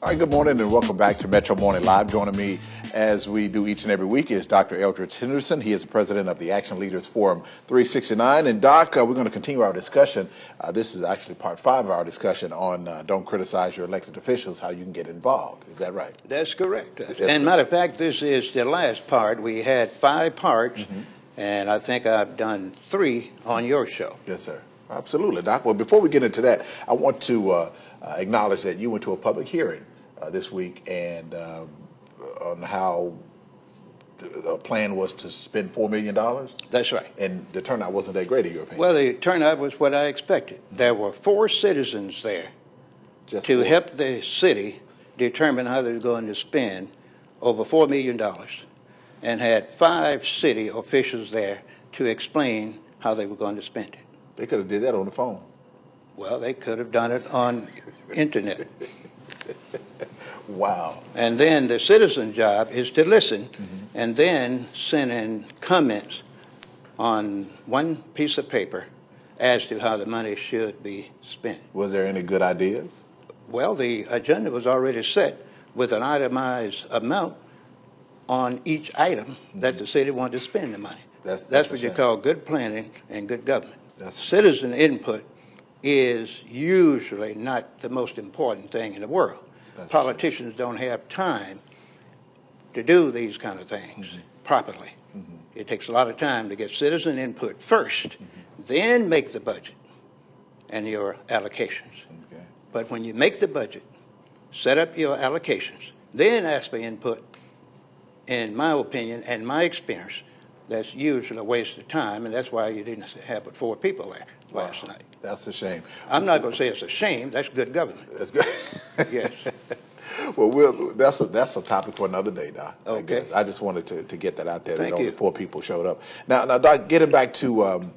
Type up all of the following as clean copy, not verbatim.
All right, good morning and welcome back to Metro Morning Live. Joining me as we do each and every week is Dr. Eldridge Henderson. He is the president of the Action Leaders Forum 369. And Doc, we're going to continue our discussion. This is actually part 5 of our discussion on don't criticize your elected officials, how you can get involved. Is that right? That's correct. Yes, and matter of fact, this is the last part. We had 5 parts, and I think I've done 3 on your show. Yes, sir. Absolutely, Doc. Well, before we get into that, I want to acknowledge that you went to a public hearing this week and on how the plan was to spend $4 million. That's right. And the turnout wasn't that great in your opinion. Well, the turnout was what I expected. There were 4 citizens there to help the city determine how they were going to spend over $4 million and had 5 city officials there to explain how they were going to spend it. They could have did that on the phone. Well, they could have done it on internet. Wow. And then the citizen job is to listen and then send in comments on one piece of paper as to how the money should be spent. Was there any good ideas? Well, the agenda was already set with an itemized amount on each item that the city wanted to spend the money. That's what you call good planning and good government. Citizen input is usually not the most important thing in the world. Politicians don't have time to do these kind of things properly. It takes a lot of time to get citizen input first, then make the budget and your allocations. But when you make the budget, set up your allocations, then ask for input, in my opinion and my experience, that's usually a waste of time, and that's why you didn't have but 4 people there last night. That's a shame. I'm not going to say it's a shame. That's good government. That's good. Yes. Well, that's a topic for another day, Doc. Okay. I just wanted to get that out there. Thank that only you. 4 people showed up. Now, Doc, getting back to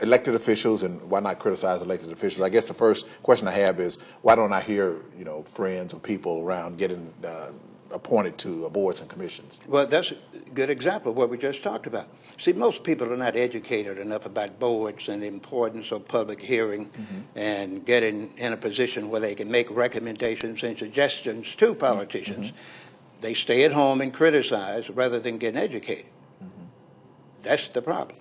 elected officials and why not criticize elected officials? I guess the first question I have is why don't I hear friends or people around getting appointed to boards and commissions? Well, that's a good example of what we just talked about. See, most people are not educated enough about boards and the importance of public hearing and getting in a position where they can make recommendations and suggestions to politicians. They stay at home and criticize rather than getting educated. That's the problem.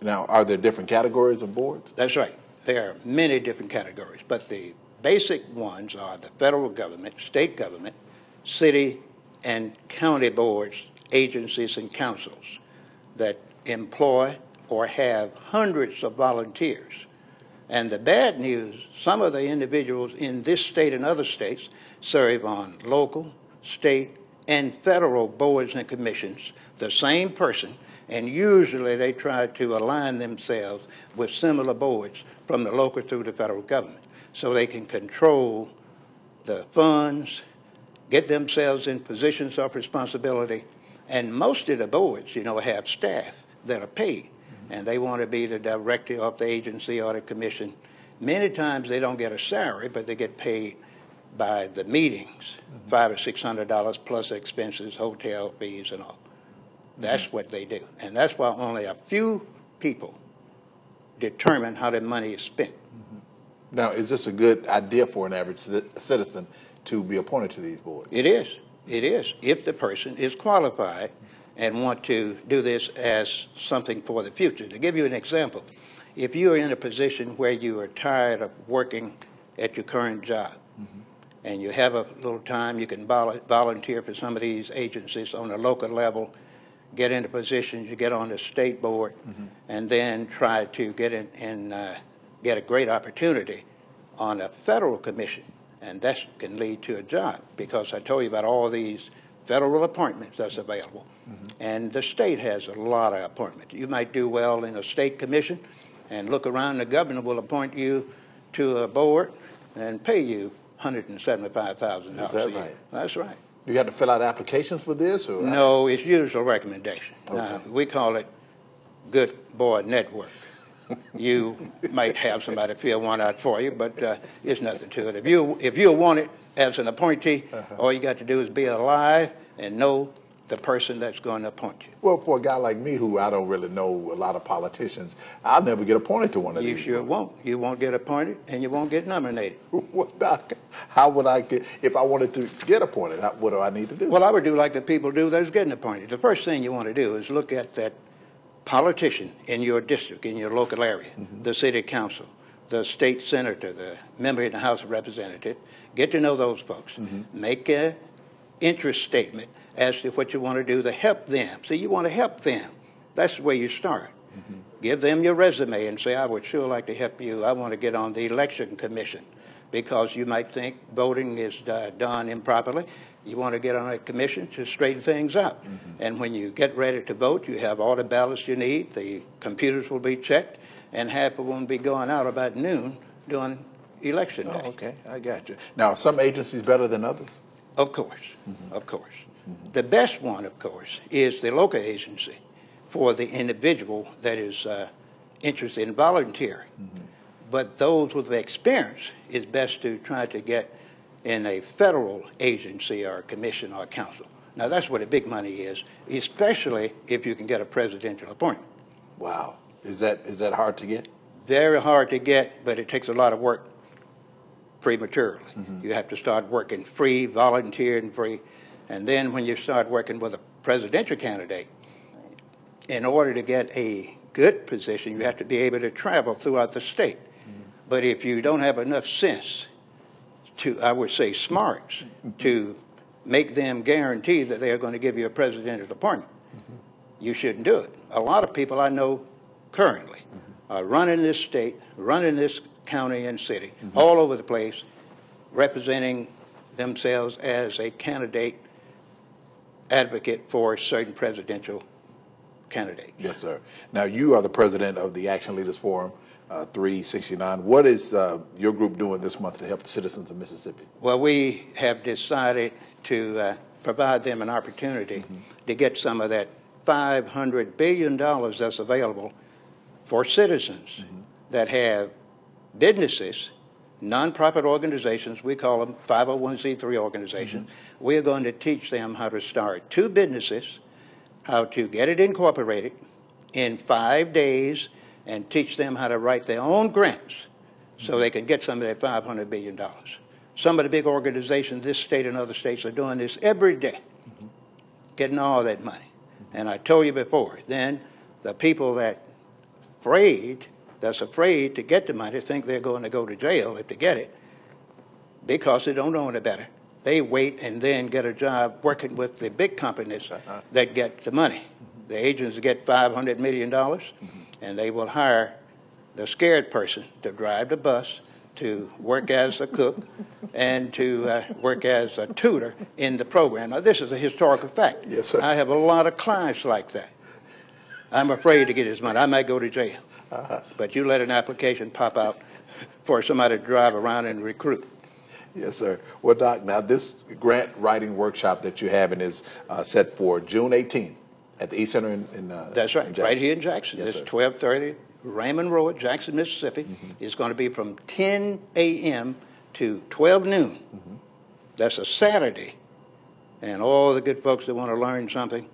Now, are there different categories of boards? That's right. There are many different categories, but the basic ones are the federal government, state government, city and county boards, agencies and councils that employ or have hundreds of volunteers. And the bad news, some of the individuals in this state and other states serve on local, state, and federal boards and commissions, the same person, and usually they try to align themselves with similar boards from the local through the federal government so they can control the funds, get themselves in positions of responsibility. And most of the boards, have staff that are paid, and they want to be the director of the agency or the commission. Many times they don't get a salary, but they get paid by the meetings, $500 or $600 plus expenses, hotel fees, and all. That's what they do, and that's why only a few people determine how the money is spent. Now, is this a good idea for an average citizen to be appointed to these boards? It is. It is, if the person is qualified and want to do this as something for the future. To give you an example, if you are in a position where you are tired of working at your current job and you have a little time, you can volunteer for some of these agencies on a local level, get into positions, you get on the state board, and then try to get in and get a great opportunity on a federal commission. And that can lead to a job because I told you about all these federal appointments that's available. And the state has a lot of appointments. You might do well in a state commission and look around, the governor will appoint you to a board and pay you $175,000 Is that a year. right? That's right. Do you have to fill out applications for this? Or No, it's usual recommendation. We call it Good Board Network. You might have somebody fill one out for you, but it's nothing to it. If you want it as an appointee, all you got to do is be alive and know the person that's going to appoint you. Well, for a guy like me who I don't really know a lot of politicians, I'll never get appointed to one of You these. sure won't. You won't get appointed, and you won't get nominated. Well, Doc, how would I get, if I wanted to get appointed, what do I need to do? Well, I would do like the people do that's getting appointed. The first thing you want to do is look at that politician in your district, in your local area, the city council, the state senator, the member in the House of Representatives. Get to know those folks. Make an interest statement as to what you want to do to help them. See, you want to help them. That's the way you start. Give them your resume and say, I would sure like to help you. I want to get on the election commission, because you might think voting is done improperly. You want to get on a commission to straighten things out. And when you get ready to vote, you have all the ballots you need. The computers will be checked, and half of them will be going out about noon during election day. Oh, okay, I got you. Now, are some agencies better than others? Of course, of course. The best one, of course, is the local agency for the individual that is interested in volunteering. But those with experience, it's best to try to get in a federal agency or commission or council. Now, that's where the big money is, especially if you can get a presidential appointment. Wow. Is that hard to get? Very hard to get, but it takes a lot of work prematurely. You have to start working free, volunteering free, and then when you start working with a presidential candidate, in order to get a good position, you have to be able to travel throughout the state. But if you don't have enough sense to, I would say smarts, to make them guarantee that they are going to give you a presidential appointment, you shouldn't do it. A lot of people I know currently are running this state, running this county and city, all over the place, representing themselves as a candidate advocate for a certain presidential candidate. Yes, sir. Now, you are the president of the Action Leaders Forum 369. What is your group doing this month to help the citizens of Mississippi? Well, we have decided to provide them an opportunity to get some of that $500 billion that's available for citizens that have businesses, nonprofit organizations, we call them 501c3 organizations. We are going to teach them how to start 2 businesses, how to get it incorporated in 5 days, and teach them how to write their own grants so they can get some of that $500 billion. Some of the big organizations, this state and other states, are doing this every day, getting all that money. And I told you before, then the people that's afraid to get the money think they're going to go to jail if they get it, because they don't know any better. They wait and then get a job working with the big companies that get the money. The agents get $500 million, and they will hire the scared person to drive the bus, to work as a cook, and to work as a tutor in the program. Now, this is a historical fact. Yes, sir. I have a lot of clients like that. I'm afraid to get his money. I might go to jail. But you let an application pop out for somebody to drive around and recruit. Yes, sir. Well, Doc, now this grant writing workshop that you're having is set for June 18th at the East Center in That's right, in Jackson. right here in Jackson. Yes, It's sir. 1230 Raymond Road, Jackson, Mississippi. It's going to be from 10 a.m. to 12 noon. That's a Saturday. And all the good folks that want to learn something,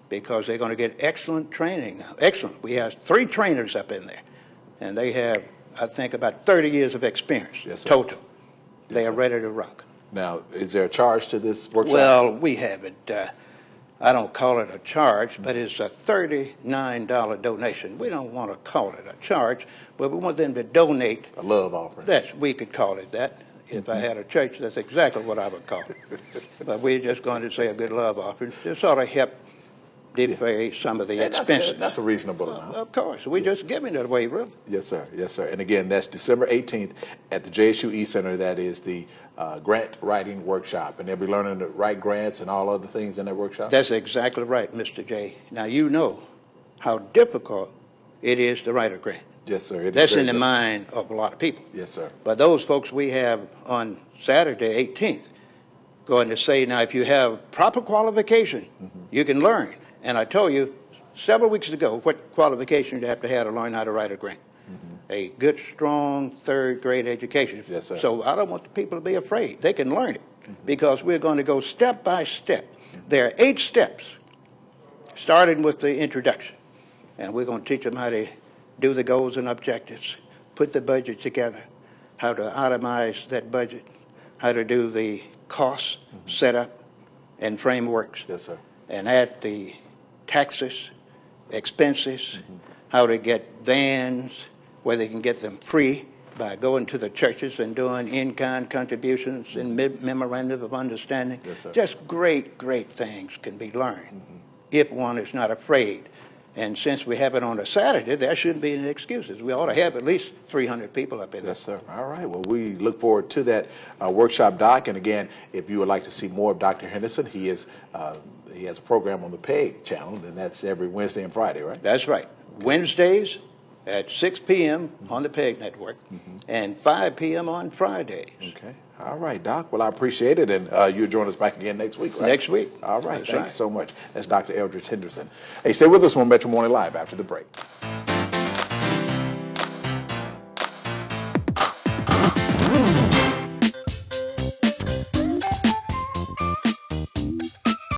because they're going to get excellent training now. Excellent. We have 3 trainers up in there, and they have, I think, about 30 years of experience Yes, sir. total. They Yes, are sir. ready to rock. Now, is there a charge to this workshop? Well, we have it. I don't call it a charge, but it's a $39 donation. We don't want to call it a charge, but we want them to donate. A love offering. We could call it that. If I had a church, that's exactly what I would call it. But we're just going to say a good love offering to sort of help defray some of the And expenses. that's a reasonable amount. Of course. We're just giving it away, really. Yes, sir. Yes, sir. And again, that's December 18th at the JSU East Center. That is the grant writing workshop. And they'll be learning to write grants and all other things in that workshop? That's exactly right, Mr. J. Now, you know how difficult it is to write a grant. Yes, sir. It is That's very in the good. mind of a lot of people. Yes, sir. But those folks we have on Saturday, 18th, going to say, now, if you have proper qualification, you can learn. And I told you several weeks ago what qualification you have to learn how to write a grant. A good, strong third-grade education. Yes, sir. So I don't want the people to be afraid. They can learn it because we're going to go step by step There are 8 steps, starting with the introduction. And we're going to teach them how to do the goals and objectives, put the budget together, how to itemize that budget, how to do the cost setup and frameworks. Yes, sir. And add the taxes, expenses, how to get vans, where they can get them free by going to the churches and doing in-kind contributions and memorandum of understanding. Yes, sir. Just great, great things can be learned if one is not afraid. And since we have it on a Saturday, there shouldn't be any excuses. We ought to have at least 300 people up in there. Yes, sir. All right. Well, we look forward to that workshop, Doc. And again, if you would like to see more of Dr. Henderson, he has a program on the PEG channel, and that's every Wednesday and Friday, right? That's right. Wednesdays at 6 p.m. on the PEG network and 5 p.m. on Fridays. Okay. All right, Doc. Well, I appreciate it, and you'll join us back again next week, right? Next week. All right. That's Thank right. you so much. That's Dr. Eldridge Henderson. Hey, stay with us on Metro Morning Live after the break.